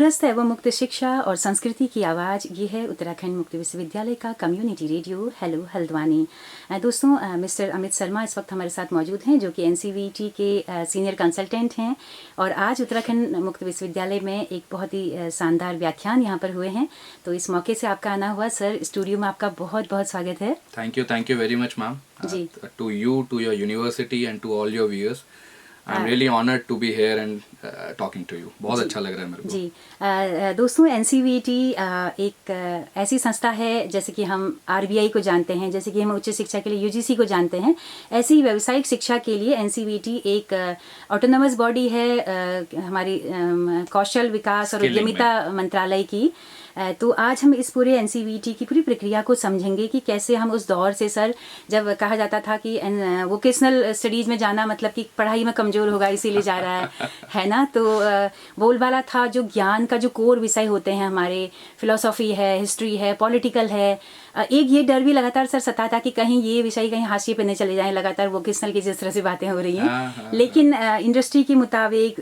दूरस्थ एवं मुक्त शिक्षा और संस्कृति की आवाज़, ये है उत्तराखंड मुक्त विश्वविद्यालय का कम्युनिटी रेडियो हेलो हल्द्वानी। दोस्तों, मिस्टर अमित शर्मा इस वक्त हमारे साथ मौजूद हैं, जो कि एनसीवीटी के सीनियर कंसल्टेंट हैं, और आज उत्तराखंड मुक्त विश्वविद्यालय में एक बहुत ही शानदार व्याख्यान यहाँ पर हुए हैं। तो इस मौके से आपका आना हुआ। सर, स्टूडियो में आपका बहुत बहुत स्वागत है। Thank you very much ma'am. जी, to you, to your university and to all your viewers, I am really honoured to be here and talking to you. बहुत अच्छा लग रहा है मेरे को। जी, दोस्तों, एनसीवीटी एक ऐसी संस्था है, जैसे कि हम आरबीआई को जानते हैं, जैसे कि हम उच्च शिक्षा के लिए यूजीसी को जानते हैं, ऐसे ही व्यावसायिक शिक्षा के लिए एनसीवीटी एक ऑटोनोमस बॉडी है, हमारी कौशल विकास और उद्यमिता मंत्रालय की। तो आज हम इस पूरे एनसीवीटी की पूरी प्रक्रिया को समझेंगे कि कैसे हम उस दौर से, सर, जब कहा जाता था कि वोकेशनल स्टडीज़ में जाना मतलब कि पढ़ाई में कमज़ोर होगा, इसीलिए जा रहा है ना। तो बोलबाला था, जो ज्ञान का जो कोर विषय होते हैं हमारे, फिलॉसफी है, हिस्ट्री है, पॉलिटिकल है, एक ये डर भी लगातार सर सताता कि कहीं ये विषय कहीं हाशिए पे नहीं चले जाएं, लगातार वोकेशनल की जिस तरह से बातें हो रही हैं। लेकिन इंडस्ट्री के मुताबिक,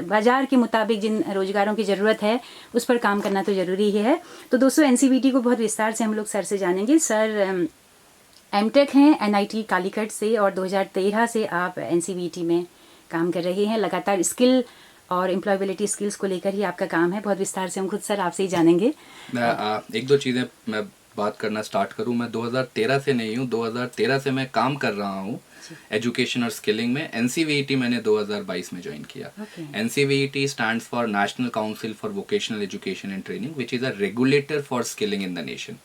बाजार के मुताबिक जिन रोजगारों की ज़रूरत है, उस पर काम करना तो ज़रूरी ही है। तो दोस्तों, एनसीवीटी को बहुत विस्तार से हम लोग सर से जानेंगे। सर एमटेक हैं एनआईटी कालीकट से, और 2013 से आप एनसीवीटी में काम कर रहे हैं। लगातार स्किल और एम्प्लॉयबिलिटी स्किल्स को लेकर ही आपका काम है। बहुत विस्तार से हम खुद सर आपसे ही जानेंगे। एक दो चीज़ें मैं बात करना स्टार्ट करूं। मैं 2013 से नहीं हूं, 2013 से मैं काम कर रहा हूं एजुकेशन और स्किलिंग में। एनसीवीटी मैंने 2022 में ज्वाइन किया। NCVT stands for national council for vocational education and training, which is a regulator for skilling in the nation.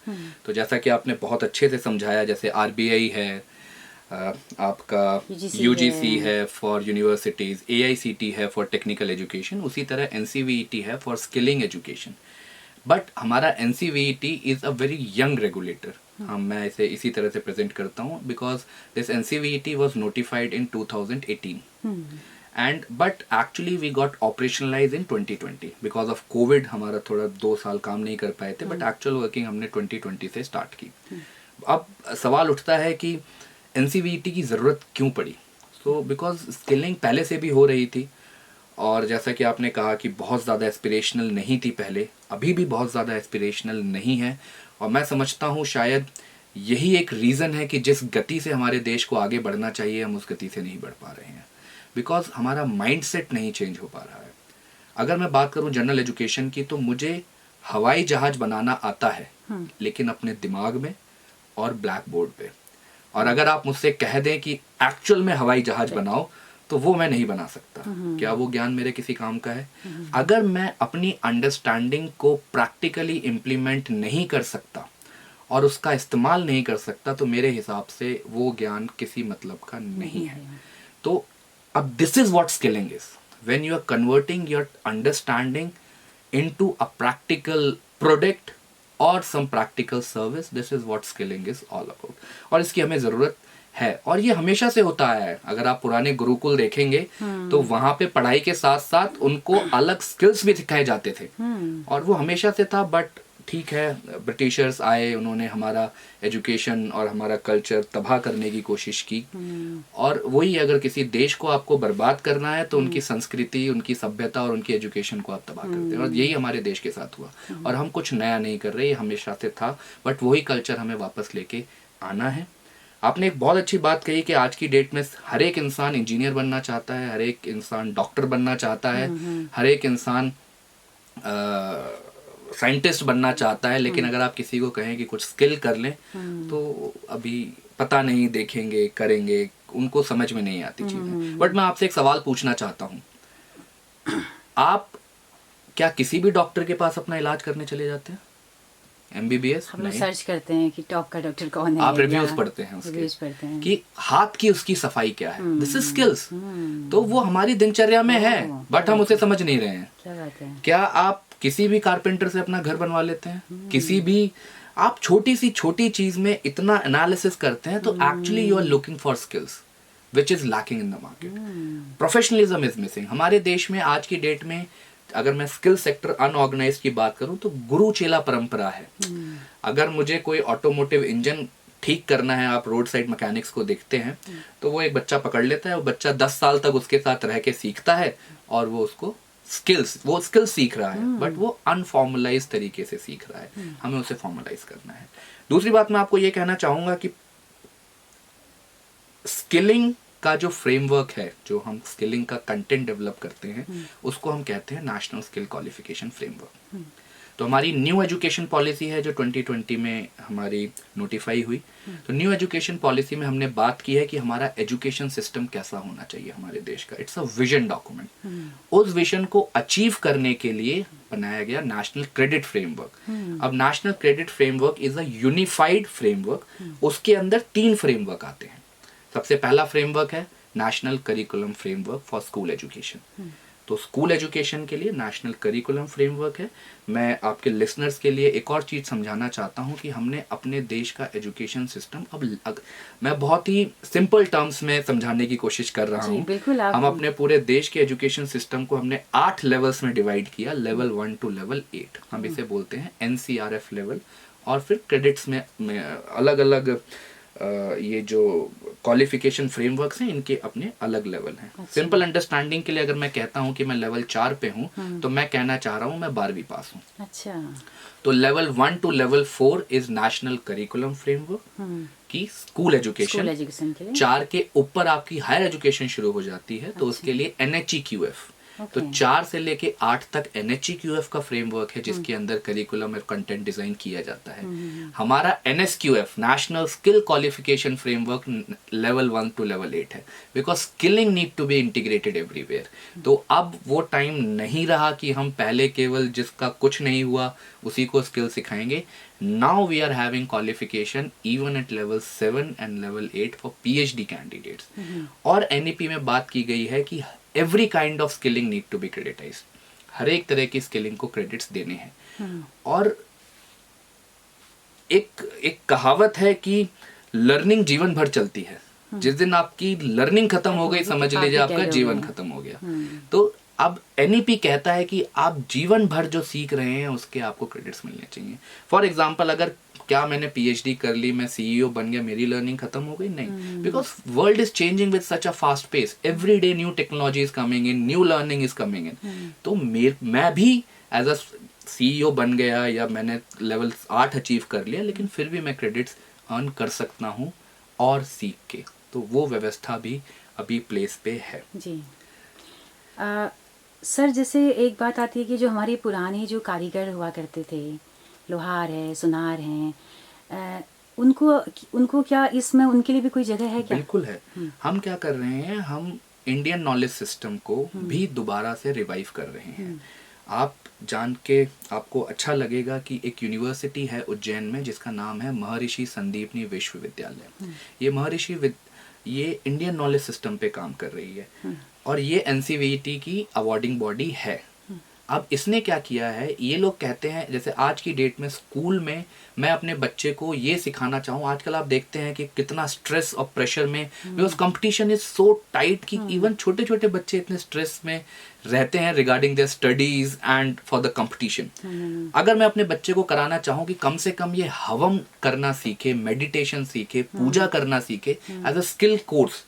तो जैसा कि आपने बहुत अच्छे से समझाया, जैसे आरबीआई है, आपका यूजीसी है फॉर यूनिवर्सिटीज़, एआईसीटी है फॉर टेक्निकल एजुकेशन, उसी तरह एनसीवीटी है फॉर स्किलिंग एजुकेशन। बट हमारा NCVT is a very young regulator. मैं इसे इसी तरह से प्रेजेंट करता हूँ, because this NCVT was notified in 2018 and but actually we got operationalise in 2020 because of COVID. हमारा थोड़ा 2 साल काम नहीं कर पाए थे, बट एक्चुअल वर्किंग हमने 2020 से स्टार्ट की। अब सवाल उठता है कि एनसीवीटी की ज़रूरत क्यों पड़ी। सो बिकॉज स्किलिंग पहले से भी हो रही थी, और जैसा कि आपने कहा कि बहुत ज़्यादा एस्पिरेशनल नहीं थी पहले, अभी भी बहुत ज़्यादा एस्पिरेशनल नहीं है। और मैं समझता हूँ शायद यही एक रीज़न है कि जिस गति से हमारे देश को आगे बढ़ना चाहिए, हम उस गति से नहीं बढ़ पा रहे हैं, बिकॉज हमारा माइंडसेट नहीं चेंज हो पा रहा है। अगर मैं बात करूँ जनरल एजुकेशन की, तो मुझे हवाई जहाज़ बनाना आता है, लेकिन अपने दिमाग में और ब्लैक बोर्ड पे। और अगर आप मुझसे कह दें कि एक्चुअल में हवाई जहाज़ बनाओ, तो वो मैं नहीं बना सकता। क्या वो ज्ञान मेरे किसी काम का है? अगर मैं अपनी अंडरस्टैंडिंग को प्रैक्टिकली इम्प्लीमेंट नहीं कर सकता और उसका इस्तेमाल नहीं कर सकता, तो मेरे हिसाब से वो ज्ञान किसी मतलब का नहीं है। तो अब this is what skilling is, when you are converting your understanding into a practical product और some practical service. This is what skilling is all about, और इसकी हमें ज़रूरत है। और ये हमेशा से होता है। अगर आप पुराने गुरुकुल देखेंगे, तो वहां पे पढ़ाई के साथ साथ उनको अलग स्किल्स भी सिखाए जाते थे, और वो हमेशा से था। बट ठीक है, ब्रिटिशर्स आए, उन्होंने हमारा एजुकेशन और हमारा कल्चर तबाह करने की कोशिश की। और वही, अगर किसी देश को आपको बर्बाद करना है, तो उनकी संस्कृति, उनकी सभ्यता और उनकी एजुकेशन को आप तबाह करते हैं। और यही हमारे देश के साथ हुआ। और हम कुछ नया नहीं कर रहे, ये हमेशा से था। बट वही कल्चर हमें वापस लेके आना है। आपने एक बहुत अच्छी बात कही कि आज की डेट में हर एक इंसान इंजीनियर बनना चाहता है, हर एक इंसान डॉक्टर बनना चाहता है, हर एक इंसान साइंटिस्ट बनना चाहता है। लेकिन अगर आप किसी को कहें कि कुछ स्किल कर लें, तो अभी पता नहीं, देखेंगे, करेंगे, उनको समझ में नहीं आती चीज़ें। बट मैं आपसे एक सवाल पूछना चाहता हूँ, आप क्या किसी भी डॉक्टर के पास अपना इलाज करने चले जाते हैं? एमबीबीएस हम लोग सर्च करते हैं कि टॉप का डॉक्टर कौन है, आप रिव्यूज पढ़ते हैं उसके, रिव्यूज पढ़ते हैं कि हाथ की उसकी सफाई क्या है। This is skills. तो वो हमारी दिनचर्या में है, बट हम उसे समझ नहीं रहे हैं। क्या बात है। क्या आप किसी भी कारपेंटर से अपना घर बनवा लेते हैं? किसी भी आप छोटी सी छोटी चीज में इतना एनालिसिस करते हैं, तो actually you are looking for skills which is lacking in the market. Professionalism is missing हमारे देश में आज की डेट में। अगर मैं स्किल सेक्टर अनऑर्गेनाइज की बात करूं, तो गुरु चेला परंपरा है। अगर मुझे कोई ऑटोमोटिव इंजन ठीक करना है, आप रोड साइड मैकेनिक्स को देखते हैं, तो वो एक बच्चा पकड़ लेता है, वो बच्चा 10 साल तक उसके साथ रह के सीखता है, और वो उसको स्किल्स, वो स्किल्स सीख रहा है बट वो अनफॉर्मलाइज तरीके से सीख रहा है, हमें उसे फॉर्मलाइज करना है। दूसरी बात मैं आपको ये कहना चाहूंगा कि स्किलिंग का जो फ्रेमवर्क है, जो हम स्किलिंग का कंटेंट डेवलप करते हैं, उसको हम कहते हैं नेशनल स्किल क्वालिफिकेशन फ्रेमवर्क। तो हमारी न्यू एजुकेशन पॉलिसी है जो 2020 में हमारी नोटिफाई हुई। तो न्यू एजुकेशन पॉलिसी में हमने बात की है कि हमारा एजुकेशन सिस्टम कैसा होना चाहिए हमारे देश का। It's a vision document. उस विजन को अचीव करने के लिए बनाया गया नेशनल क्रेडिट फ्रेमवर्क। अब national credit framework is a unified framework. उसके अंदर 3 फ्रेमवर्क आते हैं। सबसे पहला फ्रेमवर्क है national curriculum framework for school education. तो स्कूल एजुकेशन के लिए नेशनल करिकुलम फ्रेमवर्क है। मैं आपके लिसनर्स के लिए एक और चीज समझाना चाहता हूं कि हमने अपने देश का एजुकेशन सिस्टम मैं बहुत ही सिंपल टर्म्स में समझाने की कोशिश कर रहा हूं। हम अपने पूरे देश के एजुकेशन सिस्टम को हमने 8 लेवल्स में डिवाइड किया, लेवल 1 टू लेवल 8। हम इसे बोलते हैं NCRF लेवल। और फिर क्रेडिट्स में अलग अलग ये जो क्वालिफिकेशन फ्रेमवर्क्स हैं इनके अपने अलग लेवल हैं। अच्छा। सिंपल अंडरस्टैंडिंग के लिए अगर मैं कहता हूं कि मैं लेवल 4 पे हूं तो मैं कहना चाह रहा हूं मैं 12वीं पास हूं। अच्छा। तो level 1 to level 4 is national curriculum framework की स्कूल एजुकेशन के लिए। 4 के ऊपर आपकी हायर एजुकेशन शुरू हो जाती है तो उसके लिए NHEQF। तो 4 से लेके 8 तक NHEQF का फ्रेमवर्क है जिसके अंदर करिकुलम और कंटेंट डिजाइन किया जाता है। हमारा NSQF national skill qualification framework level 1 to level 8 है, because skilling need to be integrated everywhere. तो अब वो टाइम नहीं रहा कि हम पहले केवल जिसका कुछ नहीं हुआ उसी को स्किल सिखाएंगे। Now we are having qualification even at level 7 and level 8 for PhD candidates. और NEP में बात की गई है कि every kind of skilling need to be creditized. हर एक तरह की स्किलिंग को क्रेडिट्स देने हैं। और एक कहावत है कि लर्निंग जीवन भर चलती है। जिस दिन आपकी लर्निंग खत्म हो गई समझ लीजिए आपका जीवन खत्म हो गया। तो अब NEP कहता है कि आप जीवन भर जो सीख रहे हैं उसके आपको क्रेडिट्स मिलने चाहिए। फॉर एग्जाम्पल, अगर क्या मैंने PhD कर ली, मैं CEO बन गया, मेरी लर्निंग खत्म हो गई? नहीं, because world is changing with such a fast pace. Every day new technology is coming in, new learning is coming in. तो मैं भी एज अ CEO बन गया या मैंने लेवल 8 अचीव कर लिया, लेकिन फिर भी मैं क्रेडिट्स अर्न कर सकता हूँ और सीख के। तो वो व्यवस्था भी अभी प्लेस पे है। जी। सर, जैसे एक बात आती है कि जो हमारे पुराने जो कारीगर हुआ करते थे, लोहार है, सुनार हैं, उनको क्या इसमें उनके लिए भी कोई जगह है क्या? बिल्कुल है। हम क्या कर रहे हैं, हम इंडियन नॉलेज सिस्टम को भी दोबारा से रिवाइव कर रहे हैं। आप जान के आपको अच्छा लगेगा कि एक यूनिवर्सिटी है उज्जैन में जिसका नाम है महर्षि संदीपनी विश्वविद्यालय। ये इंडियन नॉलेज सिस्टम पे काम कर रही है और ये NCVT की अवार्डिंग बॉडी है। अब इसने क्या किया है, ये लोग कहते हैं जैसे आज की डेट में स्कूल में मैं अपने बच्चे को ये सिखाना चाहूँ, आजकल आप देखते हैं कि कितना स्ट्रेस और प्रेशर में, because competition is so tight कि इवन छोटे छोटे बच्चे इतने स्ट्रेस में रहते हैं regarding their studies and for the competition. अगर मैं अपने बच्चे को कराना चाहूँ कि कम से कम ये हवन करना सीखे, मेडिटेशन सीखे, पूजा करना सीखे एज अ स्किल कोर्स,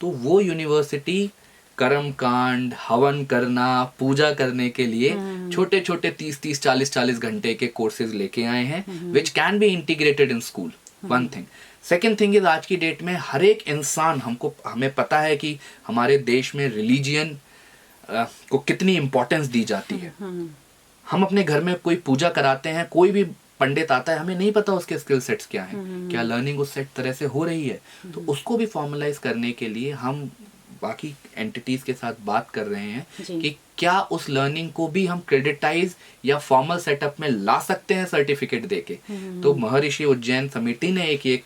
तो वो यूनिवर्सिटी कर्म कांड, हवन करना, पूजा करने के लिए छोटे छोटे 30-30, 40-40 घंटे के कोर्सेज लेके आए हैं, which can be integrated in school. One thing. Second thing is, आज की डेट में हर एक इंसान, हमें पता है कि हमारे देश में रिलीजियन को कितनी इम्पोर्टेंस दी जाती है। हम अपने घर में कोई पूजा कराते हैं, कोई भी पंडित आता है, हमें नहीं पता उसके स्किल सेट्स क्या हैं, क्या लर्निंग उस सेट तरह से हो रही है। तो उसको भी फॉर्मलाइज करने के लिए हम बाकी एंटिटीज के साथ बात कर रहे हैं कि क्या उस लर्निंग को भी हम क्रेडिटाइज या फॉर्मल सेटअप में ला सकते हैं सर्टिफिकेट देके। तो महर्षि उज्जैन समिति ने एक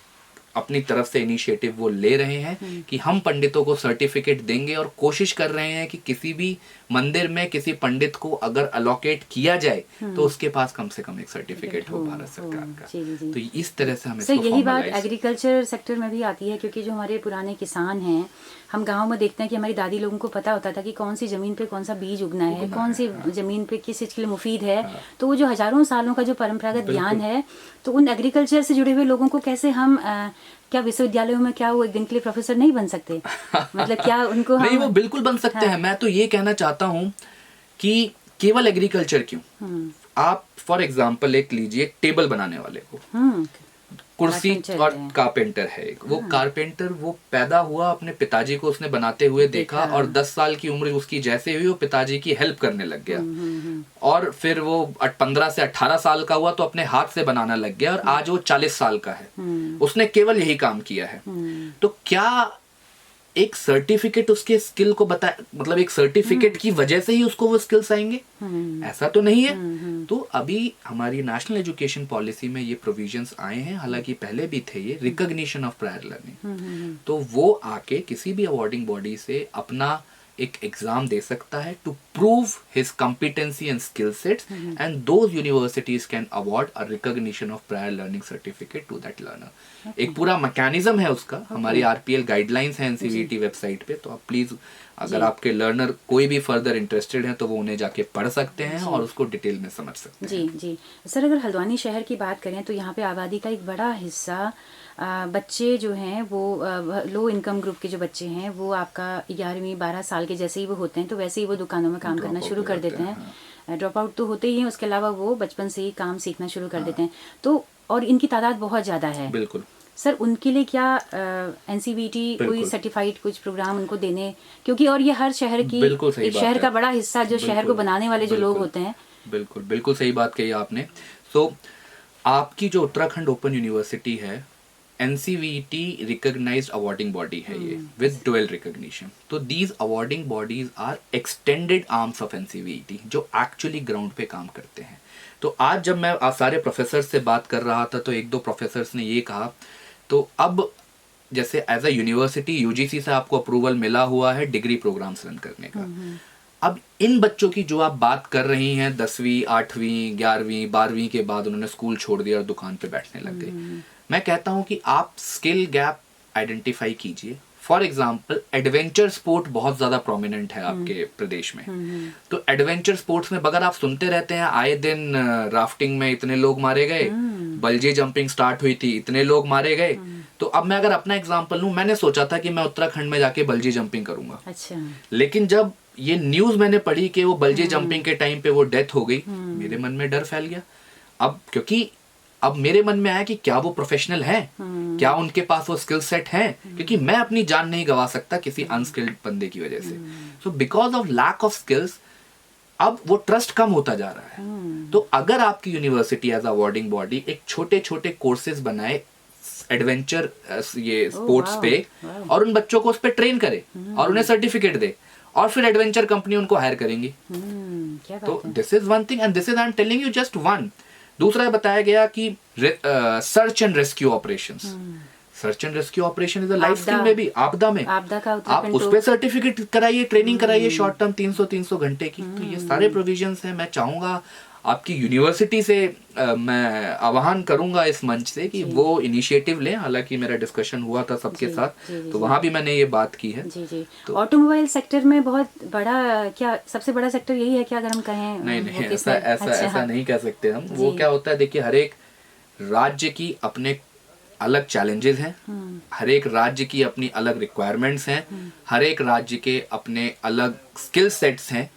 अपनी तरफ से इनिशिएटिव वो ले रहे हैं कि हम पंडितों को सर्टिफिकेट देंगे और कोशिश कर रहे हैं कि किसी भी मंदिर में किसी पंडित को अगर अलोकेट किया जाए तो उसके पास कम से कम एक सर्टिफिकेट हो भारत सरकार का। तो इस तरह से हम इसको यही बात एग्रीकल्चर सेक्टर में भी आती है, क्योंकि जो हमारे पुराने किसान हैं, हम गांव में देखते हैं कि हमारी दादी लोगों को पता होता था कि कौन सी जमीन पे कौन सा बीज उगना है, कौन सी जमीन पे किस चीज के लिए मुफीद है। तो वो जो हजारों सालों का जो परंपरागत ज्ञान है, तो उन एग्रीकल्चर से जुड़े हुए लोगों को कैसे हम क्या विश्वविद्यालयों में क्या वो एक दिन के लिए प्रोफेसर नहीं बन सकते? मतलब क्या उनको नहीं, वो बिल्कुल बन सकते हैं। मैं तो ये कहना चाहता हूँ कि केवल एग्रीकल्चर क्यों, आप फॉर एग्जांपल एक लीजिए टेबल बनाने वाले को, कुर्सी और कारपेंटर है एक, वो कारपेंटर वो पैदा हुआ अपने पिताजी को उसने बनाते हुए देखा और 10 साल की उम्र उसकी जैसे हुई वो पिताजी की हेल्प करने लग गया और फिर वो 15 से 18 साल का हुआ तो अपने हाथ से बनाना लग गया और आज वो 40 साल का है। उसने केवल यही काम किया है। तो क्या एक सर्टिफिकेट उसके स्किल को बता, मतलब एक सर्टिफिकेट की वजह से ही उसको वो स्किल्स आएंगे? ऐसा तो नहीं है। तो अभी हमारी नेशनल एजुकेशन पॉलिसी में ये प्रोविजंस आए हैं, हालांकि पहले भी थे ये, रिकॉग्निशन ऑफ प्रायर लर्निंग। तो वो आके किसी भी अवार्डिंग बॉडी से अपना एक एग्जाम दे सकता है to prove his competency and skill sets and those universities can award a recognition of prior learning certificate to that learner. एक पूरा मैकेनिज्म है उसका, हमारी आरपीएल गाइडलाइंस है एनसीवीटी वेबसाइट पे, तो आप प्लीज अगर आपके लर्नर कोई भी फर्दर इंटरेस्टेड है तो वो उन्हें जाके पढ़ सकते हैं और उसको डिटेल में समझ सकते हैं। जी जी सर, अगर हल्द्वानी शहर की बात करें तो यहाँ पे आबादी का एक बड़ा हिस्सा बच्चे जो हैं वो लो इनकम ग्रुप के जो बच्चे हैं वो आपका 11वीं-12 साल के जैसे ही वो होते हैं तो वैसे ही वो दुकानों में काम करना शुरू कर देते हैं। ड्रॉप आउट तो होते ही हैं, उसके अलावा वो बचपन से ही काम सीखना शुरू कर देते हैं। तो और इनकी तादाद बहुत ज़्यादा है। बिल्कुल सर, उनके लिए क्या एनसीवीटी कोई सर्टिफाइड कुछ प्रोग्राम उनको देने, क्योंकि और ये हर शहर की एक शहर का बड़ा हिस्सा जो शहर को बनाने वाले जो लोग होते हैं। बिल्कुल बिल्कुल सही बात कही आपने। सो आपकी जो उत्तराखंड ओपन यूनिवर्सिटी है एनसीवीटी रिकॉग्नाइज्ड अवार्डिंग बॉडी है ये विद डुअल रिकॉग्निशन। तो these awarding bodies are extended arms of NCVT जो एक्चुअली ग्राउंड पे काम करते हैं। तो आज जब मैं सारे प्रोफेसर से बात कर रहा था तो एक दो प्रोफेसर्स ने ये कहा, तो अब जैसे एज अ यूनिवर्सिटी यूजीसी से आपको अप्रूवल मिला हुआ है डिग्री प्रोग्राम्स रन करने का। अब इन बच्चों की जो आप बात कर रही हैं 10वीं 8वीं 11वीं 12वीं के बाद उन्होंने स्कूल छोड़ दिया और दुकान पे बैठने लग गए। मैं कहता हूं कि आप स्किल गैप आइडेंटिफाई कीजिए। फॉर एग्जाम्पल एडवेंचर स्पोर्ट बहुत ज्यादा प्रोमिनेंट है आपके प्रदेश में। तो एडवेंचर स्पोर्ट्स में अगर आप सुनते रहते हैं आए दिन राफ्टिंग में इतने लोग मारे गए, बल्जी जंपिंग स्टार्ट हुई थी इतने लोग मारे गए। तो अब मैं अगर अपना एग्जाम्पल लूं, मैंने सोचा था कि मैं उत्तराखंड में जाके बल्जी जंपिंग करूंगा। अच्छा। लेकिन जब ये न्यूज मैंने पढ़ी कि वो बल्जी जंपिंग के टाइम पे वो डेथ हो गई, मेरे मन में डर फैल गया। अब क्योंकि अब मेरे मन में आया कि क्या वो प्रोफेशनल है, क्या उनके पास वो स्किल सेट है, क्योंकि मैं अपनी जान नहीं गवा सकता किसी अनस्किल्ड बंदे की वजह से। So because of lack of skills अब वो ट्रस्ट कम होता जा रहा है। तो अगर आपकी यूनिवर्सिटी एज अवार्डिंग बॉडी एक छोटे छोटे कोर्सेज बनाए एडवेंचर ये स्पोर्ट्स पे और उन बच्चों को उस पे ट्रेन करे और उन्हें सर्टिफिकेट दे और फिर एडवेंचर कंपनी उनको हायर करेंगी। तो this is one thing and this is I am telling you just one. दूसरा बताया गया कि search and rescue operations. Search and rescue operation is a life skill में भी, आपदा में आप उस पे सर्टिफिकेट कराइए, ट्रेनिंग कराइए शॉर्ट टर्म 300 घंटे की। तो ये सारे प्रोविजंस हैं। मैं चाहूंगा आपकी यूनिवर्सिटी से मैं आह्वान करूंगा इस मंच से कि वो इनिशिएटिव लें। हालांकि मेरा डिस्कशन हुआ था सबके साथ, तो वहां भी मैंने ये बात की है। जी जी। तो ऑटोमोबाइल सेक्टर में बहुत बड़ा, क्या सबसे बड़ा सेक्टर यही है क्या अगर हम कहें? नहीं ऐसा नहीं कह सकते हम। वो क्या होता है, देखिए हर एक राज्य की अपने अलग चैलेंजेस हैं, हर एक राज्य की अपनी अलग रिक्वायरमेंट्स हैं, हर एक राज्य के अपने अलग स्किल सेट्स हैं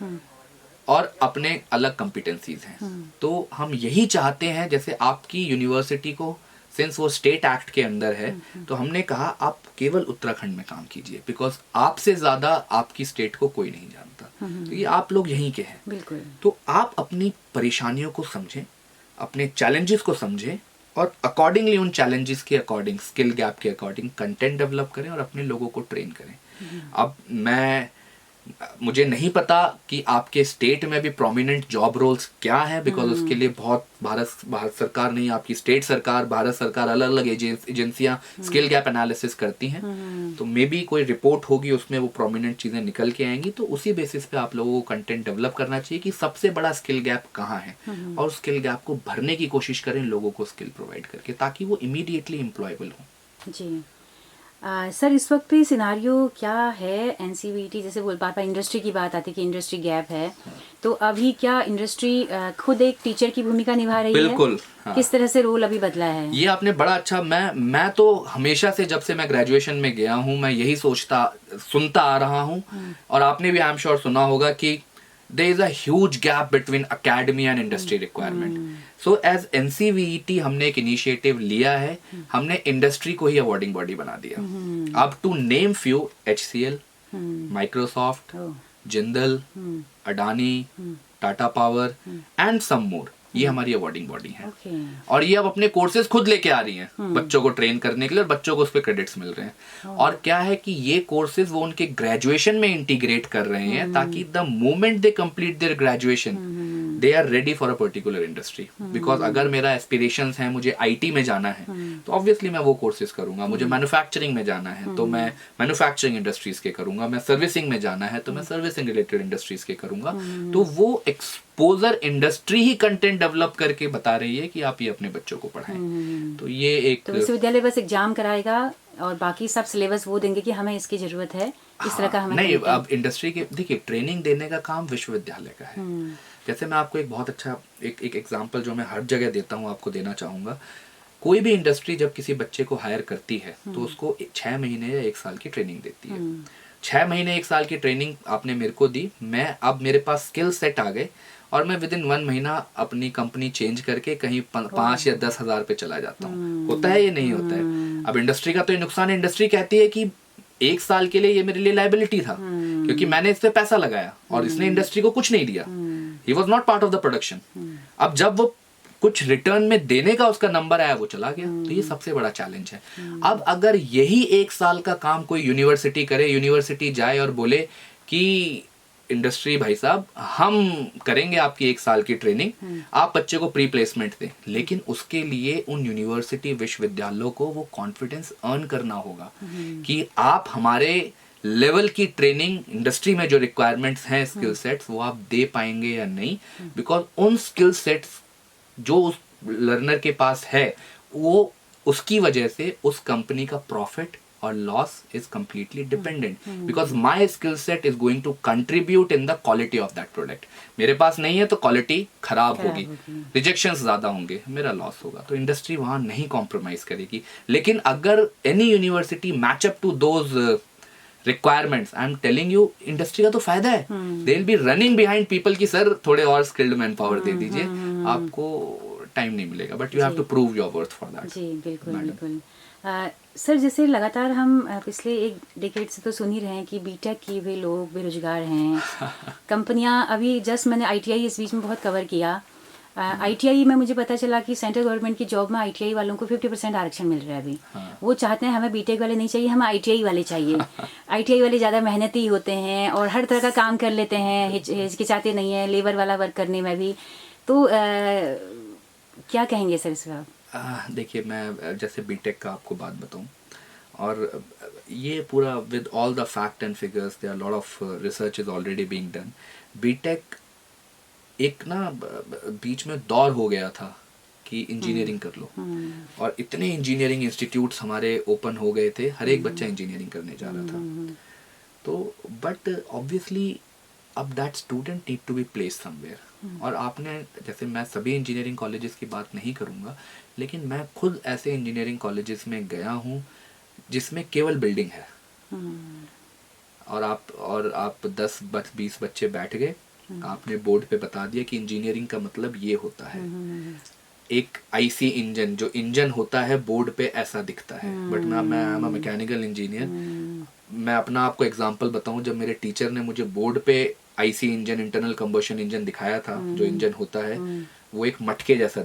और अपने अलग कॉम्पिटेंसीज हैं। तो हम यही चाहते हैं, जैसे आपकी यूनिवर्सिटी को सिंस वो स्टेट एक्ट के अंदर है, तो हमने कहा आप केवल उत्तराखंड में काम कीजिए, बिकॉज आपसे ज्यादा आपकी स्टेट को कोई नहीं जानता, क्योंकि आप लोग यहीं के हैं। बिल्कुल। तो आप अपनी परेशानियों को समझें, अपने चैलेंजेस को समझें और अकॉर्डिंगली उन चैलेंजेस के अकॉर्डिंग, स्किल गैप के अकॉर्डिंग कंटेंट डेवलप करें और अपने लोगों को ट्रेन करें। अब मुझे नहीं पता कि आपके स्टेट में भी प्रोमिनेंट जॉब रोल्स क्या है, बिकॉज उसके लिए बहुत भारत सरकार नहीं, आपकी स्टेट सरकार, भारत सरकार अलग अलग एजेंसियां स्किल गैप एनालिसिस करती हैं। तो मे बी कोई रिपोर्ट होगी उसमें वो प्रोमिनेंट चीजें निकल के आएंगी, तो उसी बेसिस पे आप लोगों को कंटेंट डेवलप करना चाहिए कि सबसे बड़ा स्किल गैप कहाँ है और स्किल गैप को भरने की कोशिश करें लोगों को स्किल प्रोवाइड करके, ताकि वो इमीडिएटली एम्प्लॉयबल हो। जी सर, इस वक्त पे सिनारियो क्या है एनसीवीटी, जैसे बोल पापा इंडस्ट्री की बात आती है कि इंडस्ट्री गैप है, तो अभी क्या इंडस्ट्री खुद एक टीचर की भूमिका निभा रही है? बिल्कुल। हाँ। किस तरह से रोल अभी बदला है? ये आपने बड़ा अच्छा, मैं तो हमेशा से जब से मैं ग्रेजुएशन में गया हूँ मैं यही सुनता आ रहा हूँ, और आपने भी आई एम श्योर सुना होगा कि there is a huge gap between academy and industry requirement. So as NCVET हमने एक इनिशिएटिव लिया है, हमने इंडस्ट्री को ही अवॉर्डिंग बॉडी बना दिया. अब to name few, HCL, Microsoft, Jindal, Adani, Tata power and some more, ये हमारी अवॉर्डिंग बॉडी है. और ये अब अपने कोर्सेज खुद लेके आ रही हैं बच्चों को ट्रेन करने के लिए, और बच्चों को उस पर क्रेडिट्स मिल रहे हैं. और क्या है कि ये कोर्सेज वो उनके ग्रेजुएशन में इंटीग्रेट कर रहे हैं, ताकि the moment they complete their graduation they are ready for a particular industry. Because अगर मेरा एस्पिरेशंस है, मुझे IT में जाना है, तो ऑब्वियसली मैं वो कोर्सेज करूंगा. मुझे मैन्युफैक्चरिंग में जाना है तो मैं मैन्युफैक्चरिंग इंडस्ट्रीज के करूंगा. मैं सर्विसिंग में जाना है तो मैं सर्विसिंग रिलेटेड इंडस्ट्रीज के करूंगा. तो वो एक्सपोजर इंडस्ट्री ही कंटेंट डेवलप करके बता रही है कि आप ये अपने बच्चों को पढ़ाएं. तो ये एक, तो विश्वविद्यालय बस एग्जाम कराएगा और बाकी सब सिलेबस वो देंगे कि हमें इसकी जरूरत है, इस तरह का हमें नहीं. अब इंडस्ट्री के, देखिए, ट्रेनिंग देने का काम विश्वविद्यालय का है. जैसे मैं आपको एक बहुत अच्छा एक एग्जांपल जो मैं हर जगह देता हूँ आपको देना चाहूंगा. कोई भी इंडस्ट्री जब किसी बच्चे को हायर करती है तो उसको 6 महीने या 1 साल की ट्रेनिंग देती है. 6 महीने 1 साल की ट्रेनिंग आपने मेरे को दी, मैं अब मेरे पास स्किल सेट आ गए और मैं विद इन 1 महीना अपनी कंपनी चेंज करके कहीं 5 या 10 हजार पे चला जाता हूँ. होता है ये? नहीं होता है. अब इंडस्ट्री का तो ये नुकसान है. इंडस्ट्री कहती है कि 1 साल के लिए ये मेरे लिए लायबिलिटी था, क्योंकि मैंने इस पे पैसा लगाया और इसने इंडस्ट्री को कुछ नहीं दिया. He was not part of the production. अब जब वो कुछ रिटर्न में देने का उसका नंबर आया, वो चला गया. तो ये सबसे बड़ा चैलेंज है. अब अगर यही 1 साल का काम कोई यूनिवर्सिटी करे, यूनिवर्सिटी जाए और बोले कि इंडस्ट्री भाई साहब हम करेंगे आपकी 1 साल की ट्रेनिंग, आप बच्चे को प्री प्लेसमेंट दें, लेकिन उसके लिए उन यूनिवर्सिटी विश्वविद्यालयों को वो कॉन्फिडेंस अर्न करना होगा कि आप हमारे लेवल की ट्रेनिंग, इंडस्ट्री में जो रिक्वायरमेंट्स हैं स्किल सेट्स, वो आप दे पाएंगे या नहीं. बिकॉज उन स्किल सेट्स जो उस लर्नर के पास है, वो उसकी वजह से उस कंपनी का profit or loss is completely dependent because my skill set is going to contribute in the quality of that product. मेरे पास नहीं है तो क्वालिटी खराब होगी, रिजेक्शंस ज्यादा होंगे, मेरा लॉस होगा. तो इंडस्ट्री वहां नहीं कॉम्प्रोमाइज करेगी. लेकिन अगर any university match up to those requirements, I am telling you, industry का तो फायदा है. They will be running behind people की सर थोड़े और स्किल्ड मैन पावर दे दीजिए, आपको टाइम नहीं मिलेगा, but you have to prove your worth for that. जी बिल्कुल बिल्कुल. सर, जैसे लगातार हम पिछले 1 डेकेड से तो सुन ही रहे हैं कि बीटेक किए हुए लोग बेरोजगार हैं. कंपनियां, अभी जस्ट मैंने ITI इस बीच में बहुत कवर किया. ITI में मुझे पता चला कि सेंट्रल गवर्नमेंट की जॉब में ITI वालों को 50% आरक्षण मिल रहा है अभी. वो चाहते हैं हमें बीटेक वाले नहीं चाहिए, हमें ITI वाले चाहिए. ITI वाले ज़्यादा मेहनती होते हैं और हर तरह का काम कर लेते हैं, हिचकिचाते नहीं है लेबर वाला वर्क करने में भी. तो क्या कहेंगे सर इस पर? देखिए, मैं जैसे बीटेक का आपको बात बताऊं, और ये पूरा with all the fact and figures, there are lot of research is already being done. BTech एक ना बीच में दौर हो गया था कि इंजीनियरिंग कर लो, और इतने इंजीनियरिंग इंस्टीट्यूट्स हमारे ओपन हो गए थे, हर एक बच्चा इंजीनियरिंग करने जा रहा था. तो बट ऑब्वियसली अब that student need to be placed somewhere. और आपने, जैसे मैं सभी इंजीनियरिंग कॉलेजेस की बात नहीं करूँगा, लेकिन मैं खुद ऐसे इंजीनियरिंग कॉलेजेस में गया हूँ जिसमें केवल बिल्डिंग है, और आप 10-20 बच्चे बैठ गए, आपने बोर्ड पे बता दिया कि इंजीनियरिंग का मतलब ये होता है. एक IC इंजन, जो इंजन होता है बोर्ड पे ऐसा दिखता है, बट मैं मैकेनिकल इंजीनियर. मैं अपना आपको एग्जांपल बताऊं, जब मेरे टीचर ने मुझे बोर्ड पे IC engine, internal combustion engine दिखाया था, जो इंजन होता है वो एक मटके जैसा